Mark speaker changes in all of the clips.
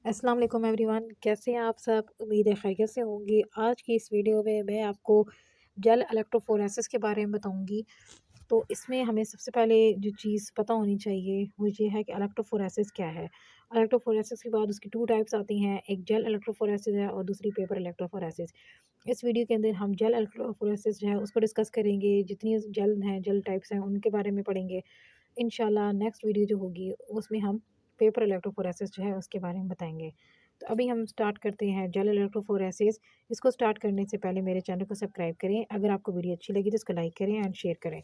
Speaker 1: अस्सलाम वालेकुम एवरीवन, कैसे हैं आप सब? उम्मीद है खैरियत से होंगे। आज की इस वीडियो में मैं आपको जेल इलेक्ट्रोफोरेसिस के बारे में बताऊंगी। तो इसमें हमें सबसे पहले जो चीज़ पता होनी चाहिए वो ये है कि इलेक्ट्रोफोरेसिस क्या है। इलेक्ट्रोफोरेसिस के बाद उसकी 2 टाइप्स आती हैं, एक जेल इलेक्ट्रोफोरेसिस है और दूसरी पेपर इलेक्ट्रोफोरेसिस। इस वीडियो के अंदर हम जेल इलेक्ट्रोफोरेसिस जो है उसको डिस्कस करेंगे, जितनी जेल हैं जेल टाइप्स हैं उनके बारे में पढ़ेंगे। इंशाल्लाह नेक्स्ट वीडियो जो होगी उसमें हम पेपर इलेक्ट्रोफोरेसिस जो है उसके बारे में बताएंगे। तो अभी हम स्टार्ट करते हैं जेल इलेक्ट्रोफोरेसिस। इसको स्टार्ट करने से पहले मेरे चैनल को सब्सक्राइब करें, अगर आपको वीडियो अच्छी लगी तो इसको लाइक करें एंड शेयर करें।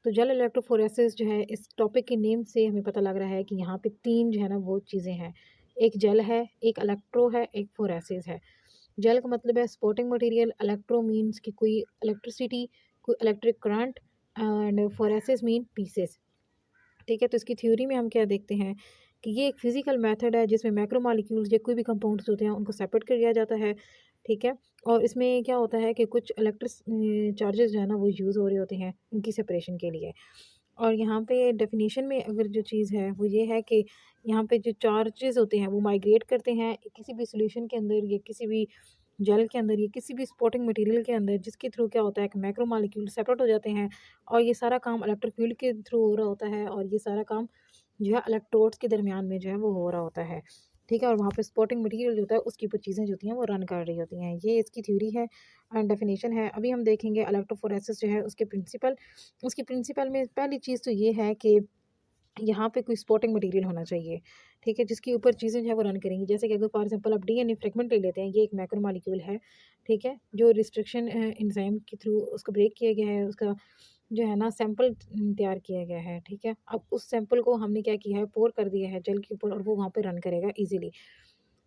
Speaker 1: तो जेल इलेक्ट्रोफोरेसिस जो है, इस टॉपिक के नेम से हमें पता लग रहा है कि यहाँ पे 3 जो है ना वो चीज़ें हैं। एक जेल है, एक इलेक्ट्रो है, एक फोरेसिस है। जेल का मतलब है स्पोर्टिंग मटेरियल, इलेक्ट्रो मीन्स कि कोई इलेक्ट्रिसिटी, कोई electric current, and phoresis mean pieces. ठीक है, तो इसकी थ्योरी में हम क्या देखते हैं कि ये एक फिजिकल मेथड है जिसमें मैक्रोमोलेक्यूल्स या कोई भी कंपाउंड्स होते हैं उनको सेपरेट कर दिया जाता है। ठीक है, और इसमें क्या होता है कि कुछ इलेक्ट्रिक चार्जेस जो है ना वो यूज़ हो रहे होते हैं इनकी सेपरेशन के लिए। और यहाँ पे डेफिनेशन में अगर जो चीज़ है वो ये है कि यहाँ पे जो चार्जेस होते हैं वो माइग्रेट करते हैं किसी भी सॉल्यूशन के अंदर या किसी भी जेल के अंदर या किसी भी स्पॉटिंग मटेरियल के अंदर, जिसके थ्रू क्या होता है कि मैक्रो मॉलिक्यूल सेपरेट हो जाते हैं और ये सारा काम इलेक्ट्रिक फील्ड के थ्रू हो रहा होता है और ये सारा काम जो है इलेक्ट्रोड्स के दरमियान में जो है वो हो रहा होता है। ठीक है, और वहाँ पे स्पॉटिंग मटेरियल जो होता है उसकी ऊपर चीज़ें जो होती हैं वो रन कर रही होती हैं। ये इसकी थ्योरी है एंड डेफिनेशन है। अभी हम देखेंगे इलेक्ट्रोफोरेसिस जो है उसके प्रिंसिपल। उसकी प्रिंसिपल में पहली चीज़ तो ये है कि यहाँ पे कोई सपोर्टिंग मटेरियल होना चाहिए, ठीक है, जिसके ऊपर चीज़ें जो है वो रन करेंगी। जैसे कि अगर फॉर एग्जांपल आप डीएनए फ्रेगमेंट ले लेते हैं, ये एक मैक्रो मॉलिक्यूल है, ठीक है, जो रिस्ट्रिक्शन एंजाइम के थ्रू उसको ब्रेक किया गया है, उसका जो है ना सैंपल तैयार किया गया है, ठीक है। अब उस सैंपल को हमने क्या किया है, पोर कर दिया है जेल के ऊपर और वो वहाँ पे रन करेगा ईज़िली।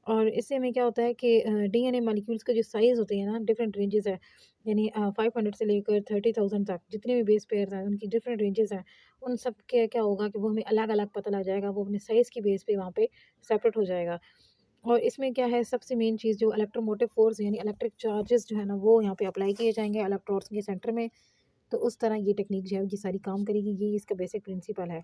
Speaker 1: और इससे हमें क्या होता है कि डीएनए मॉलिक्यूल्स के जो साइज़ होते हैं ना डिफरेंट रेंजेस है, यानी 500 से लेकर 30,000 तक जितने भी बेस पेयर्स हैं उनकी डिफरेंट रेंजेस हैं। उन सब के क्या होगा कि वो हमें अलग-अलग पता लग जाएगा, वो अपने साइज़ की बेस पे वहाँ पे सेपरेट हो जाएगा। और इसमें क्या है, सबसे मेन चीज़ जो इलेक्ट्रोमोटिव फ़ोर्स यानी इलेक्ट्रिक चार्जेस जो है ना वो यहाँ पे अप्लाई किए जाएँगे इलेक्ट्रोड्स के सेंटर में। तो उस तरह ये टेक्नीक जो है ये सारी काम करेगी, ये इसका बेसिक प्रिंसिपल है।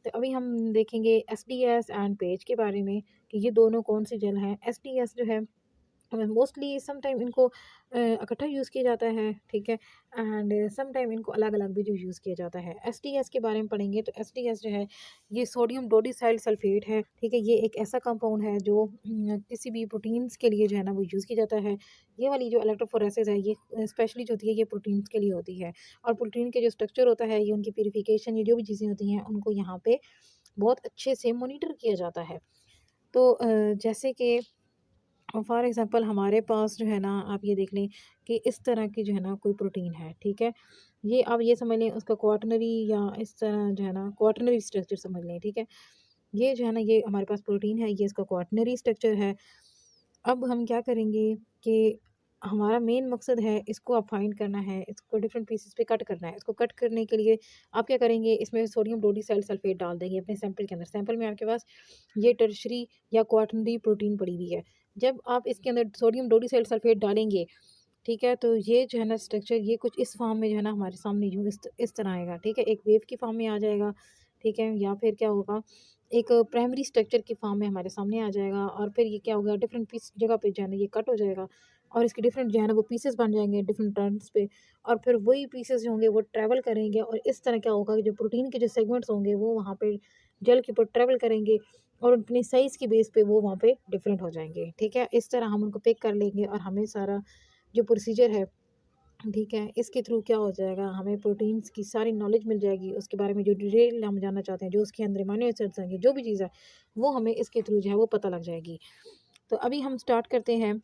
Speaker 1: तो अभी हम देखेंगे एसडीएस एंड पेज के बारे में कि ये दोनों कौन सी जेल हैं। एसडीएस जो है मोस्टली सम टाइम इनको इकट्ठा यूज़ किया जाता है, ठीक है, एंड सम टाइम इनको अलग-अलग भी जो यूज़ किया जाता है। एसडीएस के बारे में पढ़ेंगे तो एसडीएस जो है ये सोडियम डोडिसाइल सल्फेट है, ठीक है। ये एक ऐसा कंपाउंड है जो किसी भी प्रोटीन्स के लिए जो है ना वो यूज़ किया जाता है। ये वाली जो इलेक्ट्रोफोरेसिस है ये स्पेशली जो होती है ये प्रोटीन्स के लिए होती है और प्रोटीन के जो स्ट्रक्चर होता है ये उनकी प्यूरिफिकेशन, ये जो भी चीज़ें होती हैं उनको यहाँ पे बहुत अच्छे से मॉनिटर किया जाता है। तो जैसे कि फॉर एग्ज़ाम्पल हमारे पास जो है ना आप ये देख लें कि इस तरह की जो है ना कोई प्रोटीन है, ठीक है। ये आप ये समझ लें उसका क्वाटरनरी या इस तरह जो है ना क्वाटरनरी स्ट्रक्चर समझ लें, ठीक है। ये जो है ना ये हमारे पास प्रोटीन है, ये इसका क्वाटरनरी स्ट्रक्चर है। अब हम क्या करेंगे कि हमारा मेन मकसद है इसको अब फाइंड करना है, इसको डिफरेंट पीसेस पे कट करना है। इसको कट करने के लिए आप क्या करेंगे, इसमें सोडियम डोडिसाइल सल्फेट डाल देंगे अपने सैंपल के अंदर। सैंपल में आपके पास ये टर्शरी या क्वाटरनरी प्रोटीन पड़ी हुई है। जब आप इसके अंदर सोडियम डोडिसाइल सल्फेट डालेंगे, ठीक है, तो ये जो है ना स्ट्रक्चर ये कुछ इस फॉर्म में जो है ना हमारे सामने यूँ इस तरह आएगा, ठीक है। एक वेव की फॉर्म में आ जाएगा, ठीक है, या फिर क्या होगा एक प्राइमरी स्ट्रक्चर की फॉर्म में हमारे सामने आ जाएगा और फिर ये क्या होगा डिफरेंट पीस जगह पे जो है ना ये कट हो जाएगा और इसके डिफरेंट जो है ना वो पीसेस बन जाएंगे डिफरेंट टर्न्स पे। और फिर वही पीसेस जो होंगे वो ट्रैवल करेंगे और इस तरह क्या होगा कि जो प्रोटीन के जो सेगमेंट्स होंगे वो वहाँ पे जेल के ऊपर ट्रैवल करेंगे और अपनी साइज़ की बेस पे वो वहाँ पे डिफरेंट हो जाएंगे, ठीक है। इस तरह हम उनको पिक कर लेंगे और हमें सारा जो प्रोसीजर है, ठीक है, इसके थ्रू क्या हो जाएगा, हमें प्रोटीन्स की सारी नॉलेज मिल जाएगी, उसके बारे में जो डिटेल हम जानना चाहते हैं, जो उसके अंदर अमीनो एसिड्स हैं, जो भी चीज़ है, वो हमें इसके थ्रू जो है वो पता लग जाएगी। तो अभी हम स्टार्ट करते हैं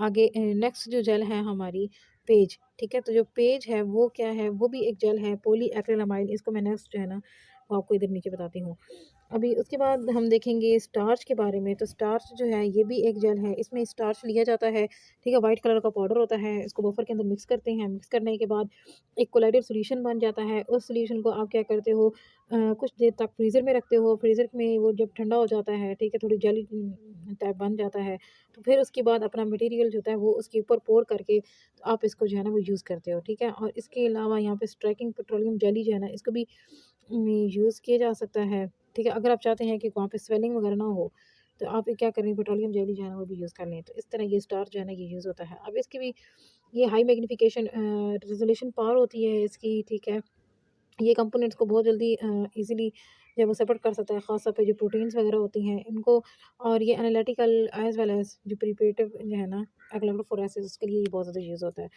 Speaker 1: आगे। नेक्स्ट जो जेल है हमारी पेज, ठीक है। तो जो पेज है वो क्या है, वो भी एक जेल है पॉली एक्रिलामाइड। इसको मैं नेक्स्ट जो है ना वो आपको इधर नीचे बताती हूँ। अभी उसके बाद हम देखेंगे स्टार्च के बारे में। तो स्टार्च जो है ये भी एक जेल है, इसमें स्टार्च लिया जाता है, ठीक है, वाइट कलर का पाउडर होता है, इसको बफर के अंदर मिक्स करते हैं। मिक्स करने के बाद एक कोलाइडेड सॉल्यूशन बन जाता है। उस सॉल्यूशन को आप क्या करते हो, कुछ देर तक फ्रीज़र में रखते हो। फ्रीज़र में वो जब ठंडा हो जाता है, ठीक है, थोड़ी जेली टाइप बन जाता है, तो फिर उसके बाद अपना मटेरियल जो होता है वो उसके ऊपर पोर करके तो आप इसको जो है ना वो यूज़ करते हो, ठीक है। और इसके अलावा यहाँ पे स्ट्राइकिंग पेट्रोलियम जेली जो है ना इसको भी यूज़ किया जा सकता है, ठीक है। अगर आप चाहते हैं कि वहाँ पे स्वेलिंग वगैरह ना हो, तो आप क्या करें, पेट्रोलियम जेली जो है ना वो भी यूज़ कर लें। तो इस तरह ये स्टार्च जो है ना ये यूज़ होता है। अब इसकी भी ये हाई मैग्नीफिकेशन रेज़ोल्यूशन पावर होती है इसकी, ठीक है। ये कंपोनेंट्स को बहुत जल्दी ईज़िली जो है वो सेपरेट कर सकता है, ख़ास तौर पे जो प्रोटीन्स वगैरह होती हैं इनको। और ये एनालिटिकल एज़ वेल एज़ जो प्रिपरेटिव जो है ना इलेक्ट्रोफोरेसिस उसके लिए ये बहुत ज़्यादा यूज़ होता है।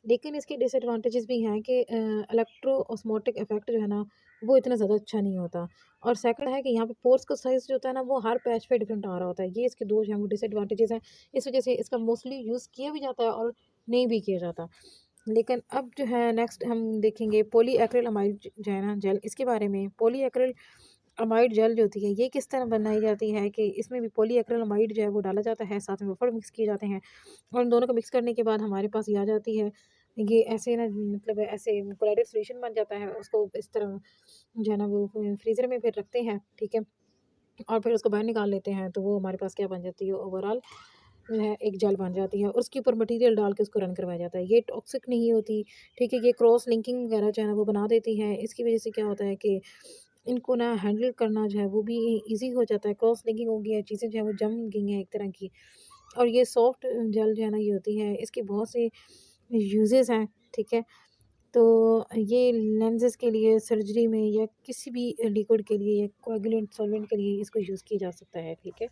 Speaker 1: लेकिन इसके डिसएडवांटेजेस भी हैं कि इलेक्ट्रो ऑस्मोटिक इफ़ेक्ट जो है ना वो इतना ज़्यादा अच्छा नहीं होता। और सेकंड है कि यहाँ पे पोर्स का साइज़ जो होता है ना वो हर पैच पे डिफरेंट आ रहा होता है। ये इसके 2 जो हैं वो डिसएडवांटेजेस हैं। इस वज़ह से इसका मोस्टली यूज़ किया भी जाता है और नहीं भी किया जाता। लेकिन अब जो है नेक्स्ट हम देखेंगे पॉलीएक्रिलामाइड जो है ना जेल, इसके बारे में। पॉलीएक्रिलामाइड जेल जो होती है ये किस तरह बनाई जाती है कि इसमें भी पॉलीएक्रिलामाइड जो है वो डाला जाता है, साथ में वेफर मिक्स किए जाते हैं और इन दोनों को मिक्स करने के बाद हमारे पास ये आ जाती है। ये ऐसे ना मतलब ऐसे कोलाइडेड सॉल्यूशन बन जाता है, उसको इस तरह जो है ना वो फ्रीज़र में फिर रखते हैं, ठीक है? और फिर उसको बाहर निकाल लेते हैं, तो वो हमारे पास क्या बन जाती है, ओवरऑल जो है एक जेल बन जाती है और उसके ऊपर मटेरियल डाल के उसको रन करवाया जाता है। ये टॉक्सिक नहीं होती, ठीक है? ये क्रॉस लिंकिंग वगैरह जो है ना वो बना देती है। इसकी वज़ह से क्या होता है कि इनको ना हैंडल करना जो है वो भी ईज़ी हो जाता है। क्रॉस लिंकिंग हो गई है, चीज़ें जो है वो जम गई हैं एक तरह की। और ये सॉफ्ट जेल जो है ना ये होती है, इसके बहुत से यूज़ेज़ हैं, ठीक है? तो ये लेंसेज़ के लिए, सर्जरी में या किसी भी लिक्विड के लिए या कोएगुलेंट सॉल्वेंट के लिए इसको यूज़ किया जा सकता है, ठीक है?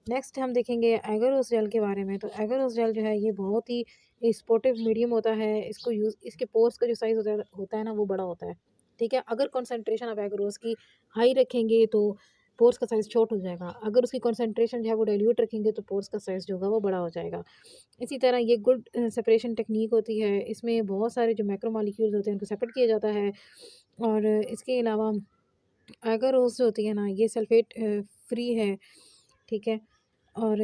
Speaker 1: नेक्स्ट हम देखेंगे एगारोस जेल के बारे में। तो एगारोस जेल जो है ये बहुत ही स्पोर्टिव मीडियम होता है। इसको यूज़ इसके पोर्स का जो साइज़ होता है ना वो बड़ा होता है, ठीक है? अगर कंसंट्रेशन आप एगारोस की हाई रखेंगे तो पोर्स का साइज़ छोटा हो जाएगा। अगर उसकी कंसंट्रेशन जो है वो डाइल्यूट रखेंगे तो पोर्स का साइज़ जो होगा वो बड़ा हो जाएगा। इसी तरह ये गुड सेपरेशन टेक्नीक होती है। इसमें बहुत सारे जो मैक्रोमोलेक्यूल्स होते हैं उनको सेपरेट किया जाता है। और इसके अलावा एगारोस जो होती है ना ये सल्फेट फ्री है, ठीक है? और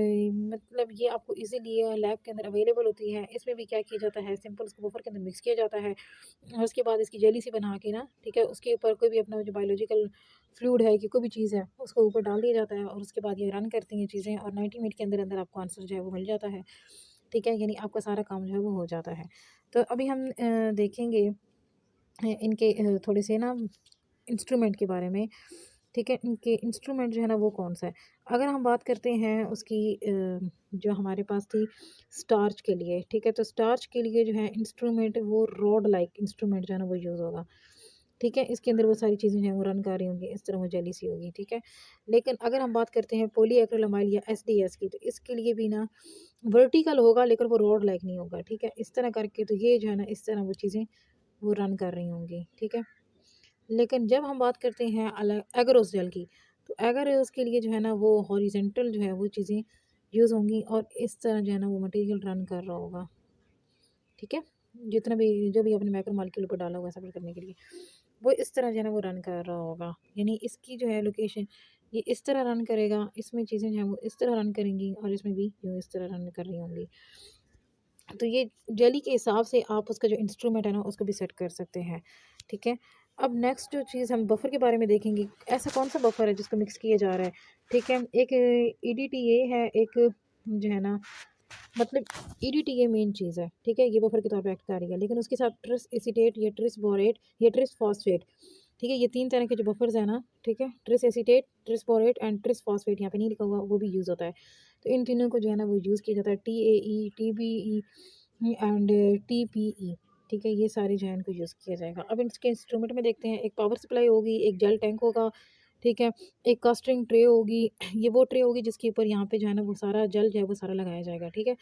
Speaker 1: मतलब ये आपको इजीली लैब के अंदर अवेलेबल होती है। इसमें भी क्या किया जाता है, सिंपल उसको बफर के अंदर मिक्स किया जाता है और उसके बाद इसकी जेली सी बना के ना, ठीक है, उसके ऊपर कोई भी अपना जो बायोलॉजिकल फ्लूइड है कि कोई भी चीज़ है उसको ऊपर डाल दिया जाता है और उसके बाद ये रन करती हैं चीज़ें और 90 मिनट के अंदर अंदर आपको आंसर जो है वो मिल जाता है, ठीक है? यानी आपका सारा काम जो है वो हो जाता है। तो अभी हम देखेंगे इनके थोड़े से ना इंस्ट्रूमेंट के बारे में, ठीक है? इनके इंस्ट्रूमेंट जो है ना वो कौन-सा है? अगर हम बात करते हैं उसकी जो हमारे पास थी स्टार्च के लिए, ठीक है? तो स्टार्च के लिए जो है इंस्ट्रूमेंट वो रॉड लाइक इंस्ट्रूमेंट जो है ना वो यूज़ होगा, ठीक है? इसके अंदर वो सारी चीज़ें जो हैं वो रन कर रही होंगी, इस तरह वो जेली सी होगी, ठीक है? लेकिन अगर हम बात करते हैं पॉलीएक्रिलामाइड या एसडीएस की, तो इसके लिए भी ना वर्टिकल होगा लेकिन वो रॉड लाइक नहीं होगा, ठीक है? इस तरह करके तो ये जो है ना इस तरह वो चीज़ें वो रन कर रही होंगी, ठीक है? लेकिन जब हम बात करते हैं एगरोस जेल की, तो एगरोस के लिए जो है ना वो हॉरिजेंटल जो है वो चीज़ें यूज़ होंगी और इस तरह जो है ना वो मटेरियल रन कर रहा होगा, ठीक है? जितना भी जो भी आपने मैक्रोमोलेक्यूल को डाला हुआ है सेपरेट करने के लिए, वो इस तरह जो है ना वो रन कर रहा होगा। यानी इसकी जो है लोकेशन ये इस तरह रन करेगा, इसमें चीज़ें जो हैं वो इस तरह रन करेंगी और इसमें भी यूँ इस तरह रन कर रही होंगी। तो ये जेली के हिसाब से आप उसका जो इंस्ट्रूमेंट है ना उसको भी सेट कर सकते हैं, ठीक है? अब नेक्स्ट जो चीज़ हम बफर के बारे में देखेंगे, ऐसा कौन-सा बफर है जिसको मिक्स किया जा रहा है, ठीक है? एक ईडीटीए है, एक जो है ना मतलब ईडीटीए मेन चीज़ है, ठीक है? ये बफर के तौर पे एक्ट कर रही है, लेकिन उसके साथ ट्रिस एसीटेट या ट्रिस बोरेट या ट्रिस फॉस्फेट, ठीक है? ये 3 तरह के जो बफर्स हैं ना, ठीक है? Tris acetate, tris borate and tris phosphate, यहाँ पे नहीं लिखा हुआ, वो भी यूज़ होता है। तो इन तीनों को जो है ना वो यूज़ किया जाता है, टीएई, टीबीई एंड टीपीई, ठीक है? ये सारे जो है इनको यूज़ किया जाएगा। अब इसके इंस्ट्रूमेंट में देखते हैं, एक पावर सप्लाई होगी, एक जेल टैंक होगा, ठीक है? एक कास्टरिंग ट्रे होगी, ये वो ट्रे होगी जिसके ऊपर यहाँ पे जो है ना वो सारा जेल जो है वो सारा लगाया जाएगा, ठीक है?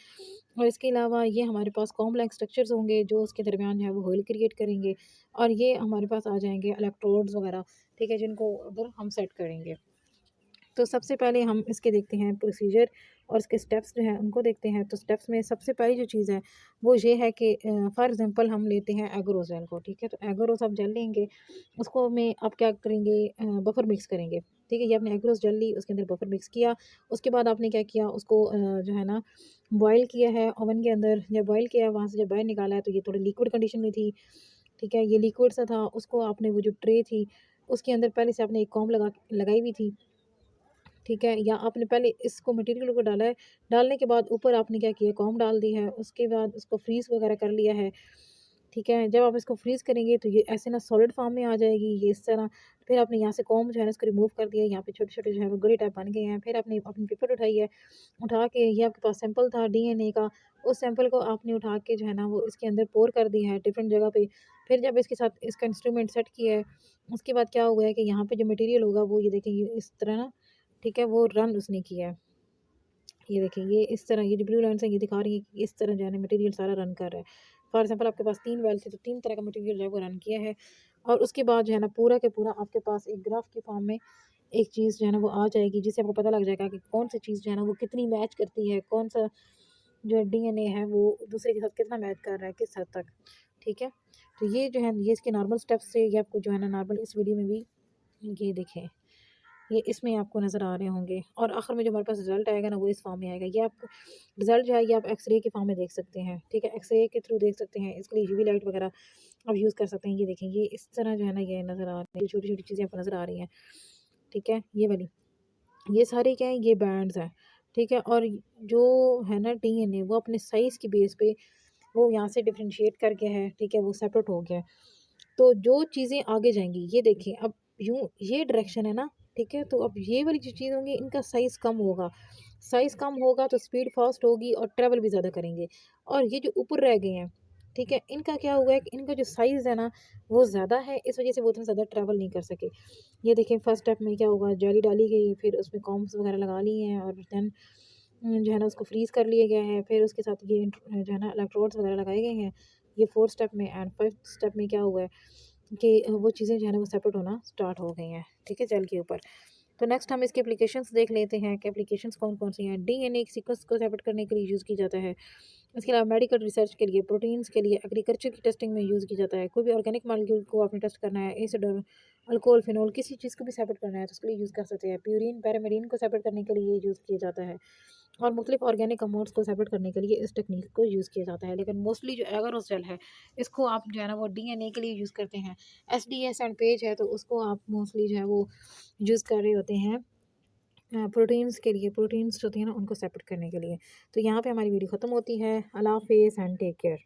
Speaker 1: और इसके अलावा ये हमारे पास कॉम्प्लेक्स स्ट्रक्चर्स होंगे जो उसके दरमियान जो है वो होल क्रिएट करेंगे और ये हमारे पास आ जाएँगे इलेक्ट्रोड्स वगैरह, ठीक है? जिनको उधर हम सेट करेंगे। तो सबसे पहले हम इसके देखते हैं प्रोसीजर और इसके स्टेप्स जो हैं उनको देखते हैं। तो स्टेप्स में सबसे पहली जो चीज़ है वो ये है कि फॉर एग्ज़ाम्पल हम लेते हैं एगरोस जेल को, ठीक है? तो एगरोस आप जेल लेंगे, उसको में आप क्या करेंगे, बफर मिक्स करेंगे, ठीक है? ये आपने एगरोस जेल ली, उसके अंदर बफर मिक्स किया, उसके बाद आपने क्या किया, उसको जो है ना बॉयल किया है ओवन के अंदर। जब बॉयल किया, वहाँ से जब बाहर निकाला है तो ये थोड़ी लिक्विड कंडीशन में थी, ठीक है? ये लिक्विड सा था, उसको आपने वो जो ट्रे थी उसके अंदर पहले से आपने एक कॉम्ब लगाई हुई थी, ठीक है? या आपने पहले इसको मटेरियल को डाला है, डालने के बाद ऊपर आपने क्या किया, कॉम्ब डाल दी है, उसके बाद उसको फ्रीज़ वगैरह कर लिया है, ठीक है। जब आप इसको फ्रीज़ करेंगे तो ये ऐसे ना सॉलिड फॉर्म में आ जाएगी, ये इस तरह। फिर आपने यहाँ से कॉम्ब जो है ना इसको रिमूव कर दिया, यहाँ पे छोटे-छोटे जो है वो गुड़ी टाइप बन गए हैं। फिर आपने अपनी पिपेट उठाई है, उठा के ये आपके पास सैंपल था डीएनए का, उस सैंपल को आपने उठा के जो है ना वो इसके अंदर पोर कर दिया है डिफरेंट जगह पे। फिर जब इसके साथ इसका इंस्ट्रूमेंट सेट किया है, उसके बाद क्या हुआ है कि यहाँ पे जो मटीरियल होगा वो ये देखें ये इस तरह ना, ठीक है, वो रन उसने किया है। ये देखिए ये इस तरह ये जो ब्लू लाइन्स हैं ये दिखा रही है कि इस तरह जो है ना मटीरियल सारा रन कर रहा है। फॉर एग्जांपल आपके पास 3 वेल थे तो 3 तरह का मटीरियल जो है वो रन किया है। और उसके बाद जो है ना पूरा के पूरा आपके पास एक ग्राफ के फॉर्म में एक चीज़ जो है ना वो आ जाएगी, जिससे आपको पता लग जाएगा कि कौन सी चीज़ जो है ना वो कितनी मैच करती है, कौन सा जो है डीएनए है वो दूसरे के साथ कितना मैच कर रहा है, किस हद तक। ठीक है? तो ये जो है ये इसके नॉर्मल स्टेप्स से ये आपको जो है ना नॉर्मल इस वीडियो में भी ये देखें, ये इसमें आपको नज़र आ रहे होंगे। और आखिर में जो हमारे पास रिज़ल्ट आएगा ना वो इस फॉर्म में आएगा। ये आपको रिज़ल्ट जो है ये आप एक्स-रे के फॉर्म में देख सकते हैं, ठीक है? एक्स-रे के थ्रू देख सकते हैं, इसके लिए यूवी लाइट वगैरह आप यूज़ कर सकते हैं। ये देखें ये इस तरह जो है ना ये नज़र आ रही है, छोटी-छोटी चीज़ें आपको नज़र आ रही हैं, ठीक है? ये वाली, ये सारे क्या हैं, ये बैंड्स हैं, ठीक है? और जो है ना डीएनए वो अपने साइज़ की बेस पे वो यहाँ से डिफरेंशिएट करके है, ठीक है? वो सेपरेट हो गया है। तो जो चीज़ें आगे जाएँगी ये देखिए, अब यूँ ये डायरेक्शन है ना, ठीक है? तो अब ये वाली जो चीज़ होंगी इनका साइज़ कम होगा, साइज़ कम होगा तो स्पीड फ़ास्ट होगी और ट्रैवल भी ज़्यादा करेंगे। और ये जो ऊपर रह गए हैं, ठीक है? इनका क्या हुआ है कि इनका जो साइज़ है ना वो ज़्यादा है, इस वज़ह से वो उतना ज़्यादा ट्रैवल नहीं कर सके। ये देखिए फर्स्ट स्टेप में क्या होगा, जाली डाली गई, फिर उसमें कॉम्ब्स वगैरह लगा लिए हैं और देन जो है ना उसको फ्रीज़ कर लिया गया है। फिर उसके साथ ये जो है ना इलेक्ट्रोड्स वगैरह लगाए गए हैं। ये 4th स्टेप में एंड 5th स्टेप में क्या हुआ है कि वो चीज़ें जो है ना वो सेपरेट होना स्टार्ट हो गई हैं, ठीक है, जेल के ऊपर। तो नेक्स्ट हम इसके एप्लीकेशंस देख लेते हैं कि एप्लीकेशंस कौन-कौन सी हैं। डीएनए सीक्वेंस को सेपरेट करने के लिए यूज़ किया जाता है। इसके अलावा मेडिकल रिसर्च के लिए, प्रोटीन्स के लिए, एग्रीकल्चर की टेस्टिंग में यूज़ किया जाता है। कोई भी ऑर्गेनिक मॉलिक्यूल को आपने टेस्ट करना है, एसिड और अल्कोहल, फिनोल किसी चीज़ को भी सेपरेट करना है तो उसके लिए यूज़ कर सकते हैं। प्यूरीन, पैरामीडीन को सेपरेट करने के लिए यूज़ किया जाता है। और मुख्तलिफ ऑर्गेनिक कंपाउंड्स को सेपरेट करने के लिए इस टेक्निक को यूज़ किया जाता है। लेकिन मोस्टली जो एगरोस जेल है, इसको आप जो है ना वो डीएनए के लिए यूज़ करते हैं। एसडीएस एंड पेज है तो उसको आप मोस्टली जो है वो यूज़ कर रहे होते हैं प्रोटीन्स के लिए, प्रोटीन्स जो होती हैं ना उनको सेपरेट करने के लिए। तो यहाँ पे हमारी वीडियो ख़त्म होती है। अल्लाह हाफ़िज़ एंड टेक केयर।